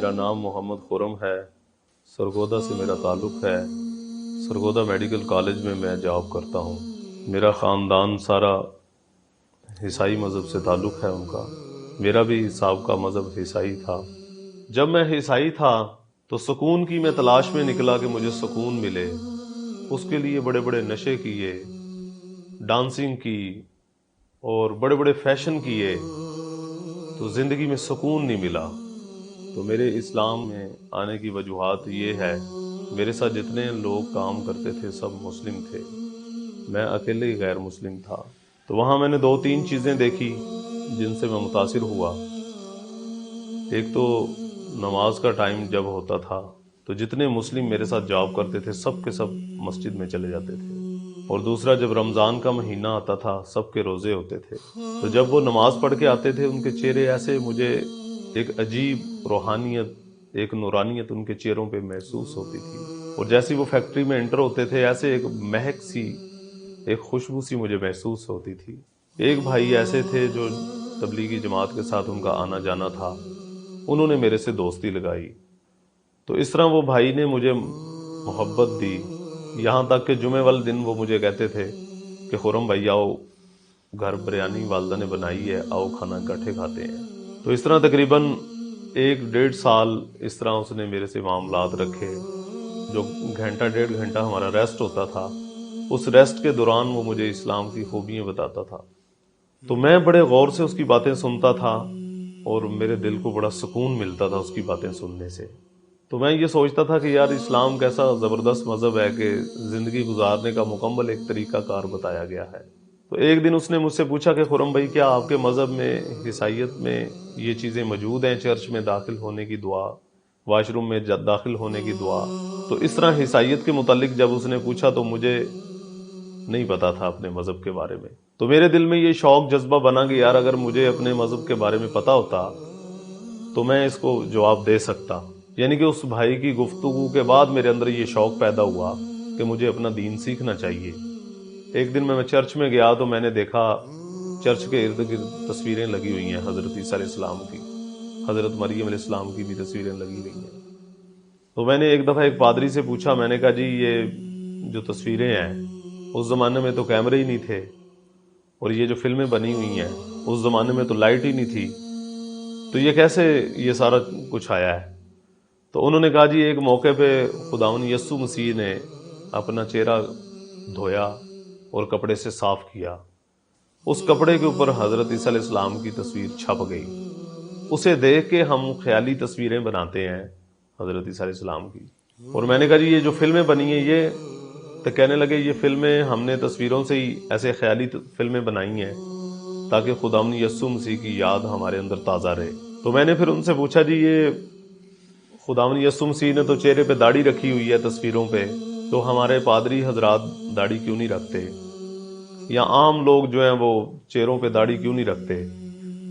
میرا نام محمد خرم ہے، سرگودا سے میرا تعلق ہے۔ سرگودا میڈیکل کالج میں میں جاب کرتا ہوں۔ میرا خاندان سارا عیسائی مذہب سے تعلق ہے ان کا۔ میرا بھی سابقہ مذہب عیسائی تھا۔ جب میں عیسائی تھا تو سکون کی میں تلاش میں نکلا کہ مجھے سکون ملے، اس کے لیے بڑے بڑے نشے کیے، ڈانسنگ کی اور بڑے بڑے فیشن کیے، تو زندگی میں سکون نہیں ملا۔ تو میرے اسلام میں آنے کی وجوہات یہ ہے، میرے ساتھ جتنے لوگ کام کرتے تھے سب مسلم تھے، میں اکیلے ہی غیر مسلم تھا۔ تو وہاں میں نے 2-3 چیزیں دیکھی جن سے میں متاثر ہوا۔ ایک تو نماز کا ٹائم جب ہوتا تھا تو جتنے مسلم میرے ساتھ جاب کرتے تھے سب کے سب مسجد میں چلے جاتے تھے، اور دوسرا جب رمضان کا مہینہ آتا تھا سب کے روزے ہوتے تھے، تو جب وہ نماز پڑھ کے آتے تھے ان کے چہرے ایسے، مجھے ایک عجیب روحانیت، ایک نورانیت ان کے چہروں پہ محسوس ہوتی تھی، اور جیسی وہ فیکٹری میں انٹر ہوتے تھے ایسے ایک مہک سی، ایک خوشبو سی مجھے محسوس ہوتی تھی۔ ایک بھائی ایسے تھے جو تبلیغی جماعت کے ساتھ ان کا آنا جانا تھا، انہوں نے میرے سے دوستی لگائی، تو اس طرح وہ بھائی نے مجھے محبت دی، یہاں تک کہ جمعے والے دن وہ مجھے کہتے تھے کہ خرم بھائی آؤ، گھر بریانی والدہ نے بنائی ہے، آؤ کھانا اکٹھے کھاتے ہیں۔ تو اس طرح تقریباً 1-1.5 سال اس طرح اس نے میرے سے معاملات رکھے۔ جو گھنٹہ 1.5 گھنٹہ ہمارا ریسٹ ہوتا تھا، اس ریسٹ کے دوران وہ مجھے اسلام کی خوبیاں بتاتا تھا، تو میں بڑے غور سے اس کی باتیں سنتا تھا اور میرے دل کو بڑا سکون ملتا تھا اس کی باتیں سننے سے۔ تو میں یہ سوچتا تھا کہ یار اسلام کیسا زبردست مذہب ہے کہ زندگی گزارنے کا مکمل ایک طریقہ کار بتایا گیا ہے۔ تو ایک دن اس نے مجھ سے پوچھا کہ خرم بھائی کیا آپ کے مذہب میں، عیسائیت میں یہ چیزیں موجود ہیں، چرچ میں داخل ہونے کی دعا، واش روم میں داخل ہونے کی دعا؟ تو اس طرح عیسائیت کے متعلق جب اس نے پوچھا تو مجھے نہیں پتا تھا اپنے مذہب کے بارے میں، تو میرے دل میں یہ شوق جذبہ بنا کہ یار اگر مجھے اپنے مذہب کے بارے میں پتا ہوتا تو میں اس کو جواب دے سکتا۔ یعنی کہ اس بھائی کی گفتگو کے بعد میرے اندر یہ شوق پیدا ہوا کہ مجھے اپنا دین سیکھنا چاہیے۔ ایک دن میں چرچ میں گیا تو میں نے دیکھا چرچ کے ارد گرد تصویریں لگی ہوئی ہیں حضرت عیسیٰ علیہ السلام کی، حضرت مریم علیہ السلام کی بھی تصویریں لگی ہوئی ہیں۔ تو میں نے ایک دفعہ ایک پادری سے پوچھا، میں نے کہا جی یہ جو تصویریں ہیں، اس زمانے میں تو کیمرے ہی نہیں تھے، اور یہ جو فلمیں بنی ہوئی ہیں اس زمانے میں تو لائٹ ہی نہیں تھی، تو یہ کیسے یہ سارا کچھ آیا ہے؟ تو انہوں نے کہا جی ایک موقع پہ خداوند یسوع مسیح نے اپنا چہرہ دھویا اور کپڑے سے صاف کیا، اس کپڑے کے اوپر حضرت عیسیٰ علیہ السلام کی تصویر چھپ گئی، اسے دیکھ کے ہم خیالی تصویریں بناتے ہیں حضرت عیسیٰ علیہ السلام کی۔ اور میں نے کہا جی یہ جو فلمیں بنی ہیں، یہ تو کہنے لگے یہ فلمیں ہم نے تصویروں سے ہی ایسے خیالی فلمیں بنائی ہیں تاکہ خداوند یسوع مسیح کی یاد ہمارے اندر تازہ رہے۔ تو میں نے پھر ان سے پوچھا جی یہ خداوند یسوع مسیح نے تو چہرے پہ داڑھی رکھی ہوئی ہے تصویروں پہ، تو ہمارے پادری حضرات داڑھی کیوں نہیں رکھتے، یا عام لوگ جو ہیں وہ چہروں پہ داڑھی کیوں نہیں رکھتے؟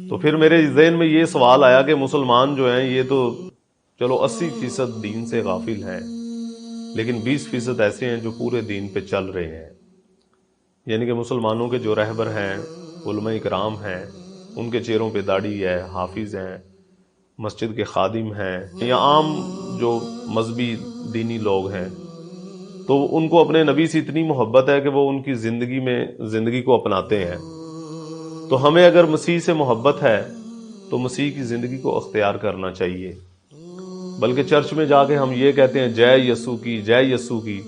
تو پھر میرے ذہن میں یہ سوال آیا کہ مسلمان جو ہیں یہ تو چلو 80% دین سے غافل ہیں، لیکن 20% ایسے ہیں جو پورے دین پہ چل رہے ہیں۔ یعنی کہ مسلمانوں کے جو رہبر ہیں، علماء اکرام ہیں، ان کے چہروں پہ داڑھی ہے، حافظ ہیں، مسجد کے خادم ہیں، یا عام جو مذہبی دینی لوگ ہیں، تو ان کو اپنے نبی سے اتنی محبت ہے کہ وہ ان کی زندگی کو اپناتے ہیں۔ تو ہمیں اگر مسیح سے محبت ہے تو مسیح کی زندگی کو اختیار کرنا چاہیے، بلکہ چرچ میں جا کے ہم یہ کہتے ہیں جے یسوع کی، جے یسوع کی،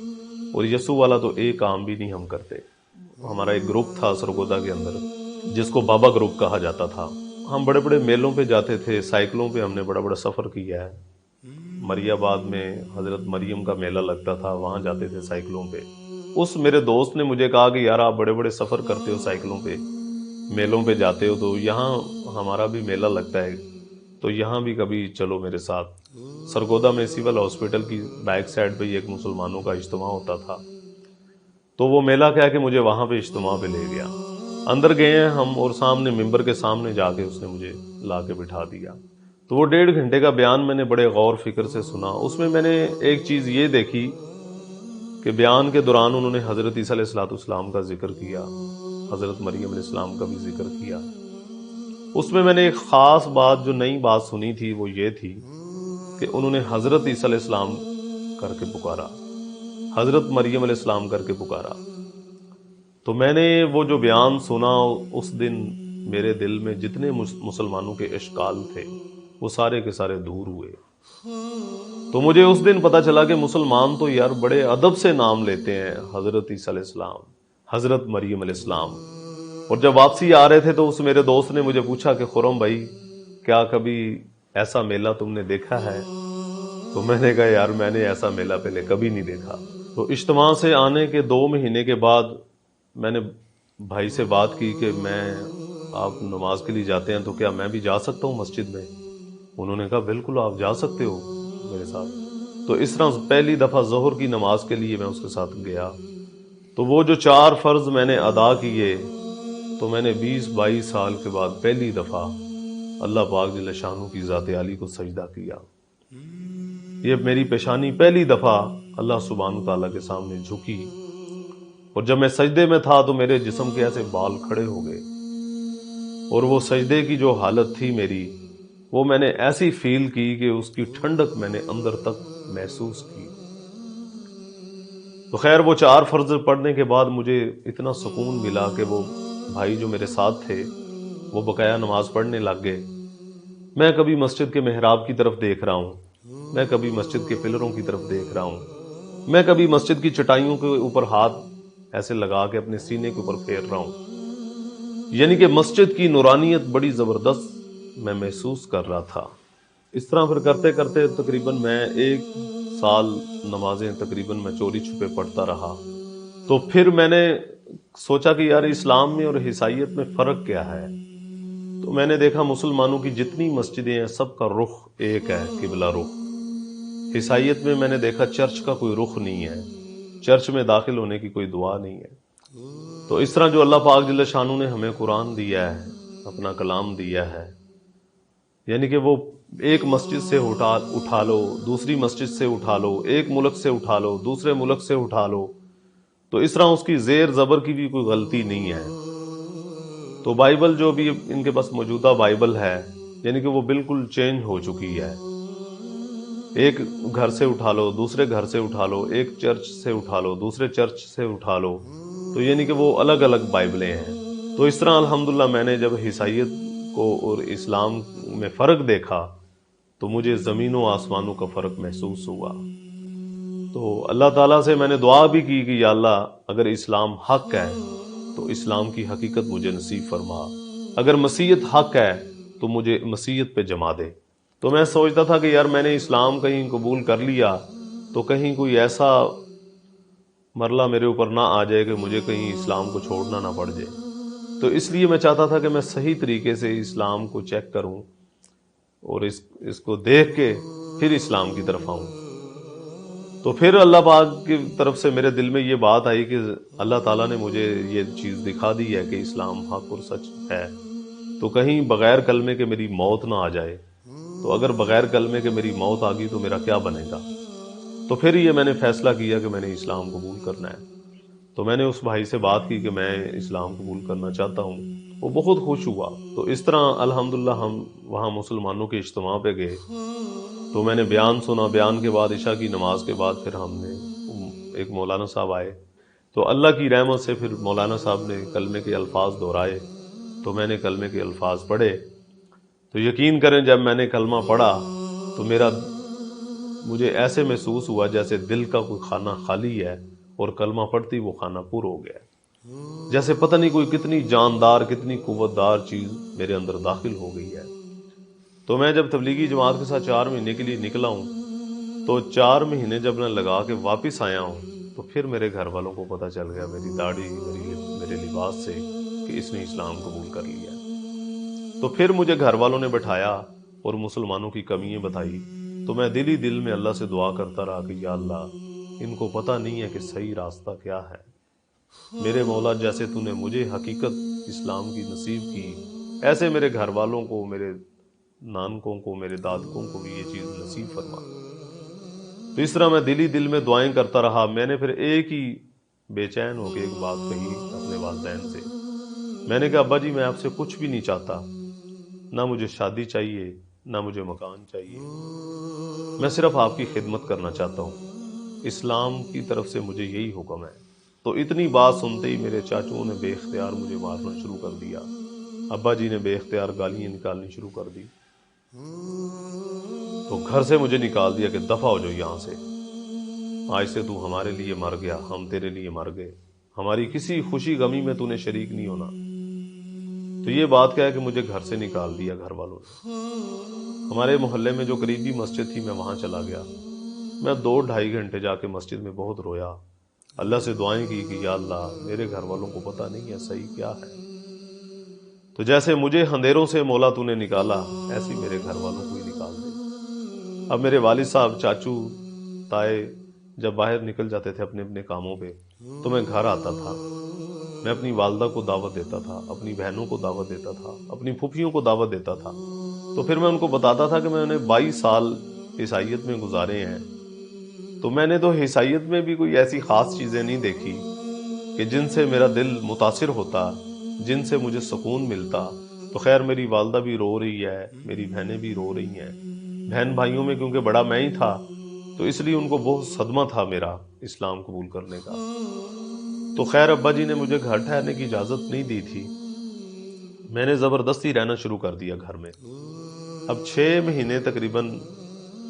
اور یسوع والا تو ایک کام بھی نہیں ہم کرتے۔ ہمارا ایک گروپ تھا سرگودا کے اندر جس کو بابا گروپ کہا جاتا تھا، ہم بڑے بڑے میلوں پہ جاتے تھے، سائیکلوں پہ ہم نے بڑا بڑا سفر کیا ہے۔ مری آباد میں حضرت مریم کا میلہ لگتا تھا، وہاں جاتے تھے سائیکلوں پہ۔ اس میرے دوست نے مجھے کہا کہ یار آپ بڑے بڑے سفر کرتے ہو سائیکلوں پہ، میلوں پہ جاتے ہو، تو یہاں ہمارا بھی میلہ لگتا ہے، تو یہاں بھی کبھی چلو میرے ساتھ۔ سرگودا میں سول ہاسپٹل کی بیک سائڈ پہ ایک مسلمانوں کا اجتماع ہوتا تھا، تو وہ میلہ کہہ کے مجھے وہاں پہ اجتماع پہ لے گیا۔ اندر گئے ہیں ہم، اور سامنے ممبر کے سامنے جا کے اس نے مجھے لا کے بٹھا دیا۔ تو وہ 1.5 گھنٹے کا بیان میں نے بڑے غور فکر سے سنا۔ اس میں نے ایک چیز یہ دیکھی کہ بیان کے دوران انہوں نے حضرت عیسیٰ علیہ السلام کا ذکر کیا، حضرت مریم علیہ السلام کا بھی ذکر کیا۔ اس میں نے ایک خاص بات، جو نئی بات سنی تھی، وہ یہ تھی کہ کہ انہوں نے حضرت عیسیٰ علیہ السلام کر کے پکارا، حضرت مریم علیہ السلام کر کے پکارا۔ تو میں نے وہ جو بیان سنا، اس دن میرے دل میں جتنے مسلمانوں کے اشکال تھے وہ سارے کے سارے دور ہوئے۔ تو مجھے اس دن پتا چلا کہ مسلمان تو یار بڑے ادب سے نام لیتے ہیں، حضرت عیسیٰ علیہ السلام، حضرت مریم علیہ السلام۔ اور جب واپسی آ رہے تھے تو اس میرے دوست نے مجھے پوچھا کہ خرم بھائی، کیا کبھی ایسا میلہ تم نے دیکھا ہے؟ تو میں نے کہا یار میں نے ایسا میلہ پہلے کبھی نہیں دیکھا۔ تو اجتماع سے آنے کے 2 مہینے کے بعد میں نے بھائی سے بات کی کہ آپ نماز کے لیے جاتے ہیں تو کیا میں بھی جا سکتا ہوں مسجد میں؟ انہوں نے کہا بالکل آپ جا سکتے ہو میرے ساتھ۔ تو اس طرح پہلی دفعہ ظہر کی نماز کے لیے میں اس کے ساتھ گیا۔ تو وہ جو 4 فرض میں نے ادا کیے، تو میں نے 20-22 سال کے بعد پہلی دفعہ اللہ پاک جل شانہ کی ذات عالی کو سجدہ کیا۔ یہ میری پیشانی پہلی دفعہ اللہ سبحانہ تعالیٰ کے سامنے جھکی، اور جب میں سجدے میں تھا تو میرے جسم کے ایسے بال کھڑے ہو گئے، اور وہ سجدے کی جو حالت تھی میری، وہ میں نے ایسی فیل کی کہ اس کی ٹھنڈک میں نے اندر تک محسوس کی۔ تو خیر وہ 4 فرض پڑھنے کے بعد مجھے اتنا سکون ملا کہ وہ بھائی جو میرے ساتھ تھے وہ بقایا نماز پڑھنے لگ گئے۔ میں کبھی مسجد کے محراب کی طرف دیکھ رہا ہوں، میں کبھی مسجد کے پلروں کی طرف دیکھ رہا ہوں، میں کبھی مسجد کی چٹائیوں کے اوپر ہاتھ ایسے لگا کے اپنے سینے کے اوپر پھیر رہا ہوں۔ یعنی کہ مسجد کی نورانیت بڑی زبردست میں محسوس کر رہا تھا۔ اس طرح پھر کرتے کرتے تقریباً میں 1 سال نمازیں تقریباً میں چوری چھپے پڑھتا رہا۔ تو پھر میں نے سوچا کہ یار اسلام میں اور عیسائیت میں فرق کیا ہے؟ تو میں نے دیکھا مسلمانوں کی جتنی مسجدیں ہیں سب کا رخ ایک ہے، قبلہ رخ۔ عیسائیت میں نے دیکھا چرچ کا کوئی رخ نہیں ہے، چرچ میں داخل ہونے کی کوئی دعا نہیں ہے۔ تو اس طرح جو اللہ پاک جل شانہ نے ہمیں قرآن دیا ہے، اپنا کلام دیا ہے، یعنی کہ وہ ایک مسجد سے اٹھا لو، دوسری مسجد سے اٹھا لو، ایک ملک سے اٹھا لو، دوسرے ملک سے اٹھا لو، تو اس طرح اس کی زیر زبر کی بھی کوئی غلطی نہیں ہے۔ تو بائبل جو بھی ان کے پاس موجودہ بائبل ہے، یعنی کہ وہ بالکل چینج ہو چکی ہے۔ ایک گھر سے اٹھا لو، دوسرے گھر سے اٹھا لو، ایک چرچ سے اٹھا لو، دوسرے چرچ سے اٹھا لو، تو یعنی کہ وہ الگ الگ بائبلیں ہیں۔ تو اس طرح الحمدللہ میں نے جب عیسائیت کو اور اسلام میں فرق دیکھا تو مجھے زمین و آسمانوں کا فرق محسوس ہوا۔ تو اللہ تعالیٰ سے میں نے دعا بھی کی کہ یا اللہ اگر اسلام حق ہے تو اسلام کی حقیقت مجھے نصیب فرما، اگر مسیحیت حق ہے تو مجھے مسیحیت پہ جما دے۔ تو میں سوچتا تھا کہ یار میں نے اسلام کہیں قبول کر لیا تو کہیں کوئی ایسا مرلہ میرے اوپر نہ آ جائے کہ مجھے کہیں اسلام کو چھوڑنا نہ پڑ جائے۔ تو اس لیے میں چاہتا تھا کہ میں صحیح طریقے سے اسلام کو چیک کروں اور اس کو دیکھ کے پھر اسلام کی طرف آؤں۔ تو پھر اللہ پاک کی طرف سے میرے دل میں یہ بات آئی کہ اللہ تعالیٰ نے مجھے یہ چیز دکھا دی ہے کہ اسلام حق اور سچ ہے، تو کہیں بغیر کلمے کے میری موت نہ آ جائے۔ تو اگر بغیر کلمے کے میری موت آ گئی تو میرا کیا بنے گا؟ تو پھر یہ میں نے فیصلہ کیا کہ میں نے اسلام قبول کرنا ہے۔ تو میں نے اس بھائی سے بات کی کہ میں اسلام قبول کرنا چاہتا ہوں، وہ بہت خوش ہوا۔ تو اس طرح الحمدللہ ہم وہاں مسلمانوں کے اجتماع پہ گئے، تو میں نے بیان سنا، بیان کے بعد عشاء کی نماز کے بعد پھر ہم نے ایک مولانا صاحب آئے، تو اللہ کی رحمت سے پھر مولانا صاحب نے کلمے کے الفاظ دہرائے، تو میں نے کلمے کے الفاظ پڑھے۔ تو یقین کریں جب میں نے کلمہ پڑھا تو مجھے ایسے محسوس ہوا جیسے دل کا کوئی خانہ خالی ہے اور کلمہ پڑھتی وہ خانہ پر ہو گیا، جیسے پتہ نہیں کوئی کتنی جاندار کتنی قوتدار چیز میرے اندر داخل ہو گئی ہے۔ تو میں جب تبلیغی جماعت کے ساتھ 4 مہینے کے لیے نکلا ہوں، تو 4 مہینے جب میں لگا کے واپس آیا ہوں تو پھر میرے گھر والوں کو پتہ چل گیا، میری داڑھی میرے لباس سے، کہ اس نے اسلام قبول کر لیا۔ تو پھر مجھے گھر والوں نے بٹھایا اور مسلمانوں کی کمیاں بتائی، تو میں دل ہی دل میں اللہ سے دعا کرتا رہا کہ یا اللہ ان کو پتہ نہیں ہے کہ صحیح راستہ کیا ہے، میرے مولا جیسے تو نے مجھے حقیقت اسلام کی نصیب کی، ایسے میرے گھر والوں کو، میرے نانکوں کو، میرے دادکوں کو بھی یہ چیز نصیب فرما۔ تو اس طرح میں دل ہی دل میں دعائیں کرتا رہا۔ میں نے پھر ایک ہی بے چین ہو کے ایک بات کہی اپنے والدین سے، میں نے کہا ابا جی میں آپ سے کچھ بھی نہیں چاہتا، نہ مجھے شادی چاہیے، نہ مجھے مکان چاہیے، میں صرف آپ کی خدمت کرنا چاہتا ہوں، اسلام کی طرف سے مجھے یہی حکم ہے۔ تو اتنی بات سنتے ہی میرے چاچوں نے بے اختیار مجھے مارنا شروع کر دیا، ابا جی نے بے اختیار گالیاں نکالنی شروع کر دی، تو گھر سے مجھے نکال دیا کہ دفع ہو جاؤ یہاں سے، آج سے تو ہمارے لیے مر گیا، ہم تیرے لیے مر گئے، ہماری کسی خوشی غمی میں تو نے شریک نہیں ہونا۔ تو یہ بات کہہ کہ مجھے گھر سے نکال دیا گھر والوں نے۔ ہمارے محلے میں جو قریبی مسجد تھی میں وہاں چلا گیا، میں 2-2.5 گھنٹے جا کے مسجد میں بہت رویا، اللہ سے دعائیں کی کہ یا اللہ میرے گھر والوں کو پتہ نہیں ہے صحیح کیا ہے، تو جیسے مجھے اندھیروں سے مولا تو نے نکالا، ایسے میرے گھر والوں کو ہی نکال دے۔ اب میرے والد صاحب، چاچو، تائے جب باہر نکل جاتے تھے اپنے اپنے کاموں پہ تو میں گھر آتا تھا، میں اپنی والدہ کو دعوت دیتا تھا، اپنی بہنوں کو دعوت دیتا تھا، اپنی پھوپھیوں کو دعوت دیتا تھا، تو پھر میں ان کو بتاتا تھا کہ میں نے 22 سال عیسائیت میں گزارے ہیں، تو میں نے تو عیسائیت میں بھی کوئی ایسی خاص چیزیں نہیں دیکھی کہ جن سے میرا دل متاثر ہوتا، جن سے مجھے سکون ملتا۔ تو خیر میری والدہ بھی رو رہی ہے، میری بہنیں بھی رو رہی ہیں، بہن بھائیوں میں کیونکہ بڑا میں ہی تھا تو اس لیے ان کو بہت صدمہ تھا میرا اسلام قبول کرنے کا۔ تو خیر ابا جی نے مجھے گھر ٹھہرنے کی اجازت نہیں دی تھی، میں نے زبردستی رہنا شروع کر دیا گھر میں۔ اب 6 مہینے تقریباً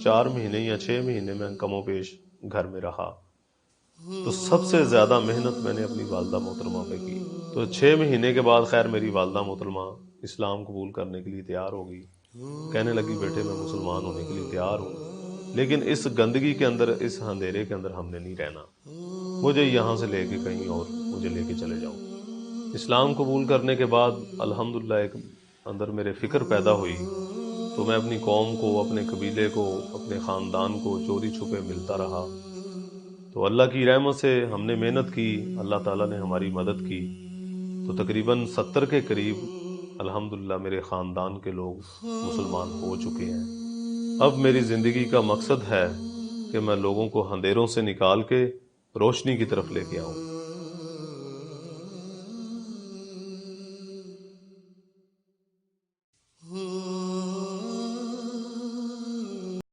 4 مہینے یا 6 مہینے میں کم و بیش گھر میں رہا، تو سب سے زیادہ محنت میں نے اپنی والدہ محترمہ پہ کی۔ تو 6 مہینے کے بعد خیر میری والدہ محترمہ اسلام قبول کرنے کے لیے تیار ہو گئی، کہنے لگی بیٹے میں مسلمان ہونے کے لیے تیار ہوں، لیکن اس گندگی کے اندر، اس اندھیرے کے اندر ہم نے نہیں رہنا، مجھے یہاں سے لے کے کہیں اور مجھے لے کے چلے جاؤ۔ اسلام قبول کرنے کے بعد الحمدللہ ایک اندر میرے فکر پیدا ہوئی، تو میں اپنی قوم کو، اپنے قبیلے کو، اپنے خاندان کو چوری چھپے ملتا رہا۔ تو اللہ کی رحمت سے ہم نے محنت کی، اللہ تعالیٰ نے ہماری مدد کی، تو تقریباً 70 کے قریب الحمدللہ میرے خاندان کے لوگ مسلمان ہو چکے ہیں۔ اب میری زندگی کا مقصد ہے کہ میں لوگوں کو اندھیروں سے نکال کے روشنی کی طرف لے کے آؤں۔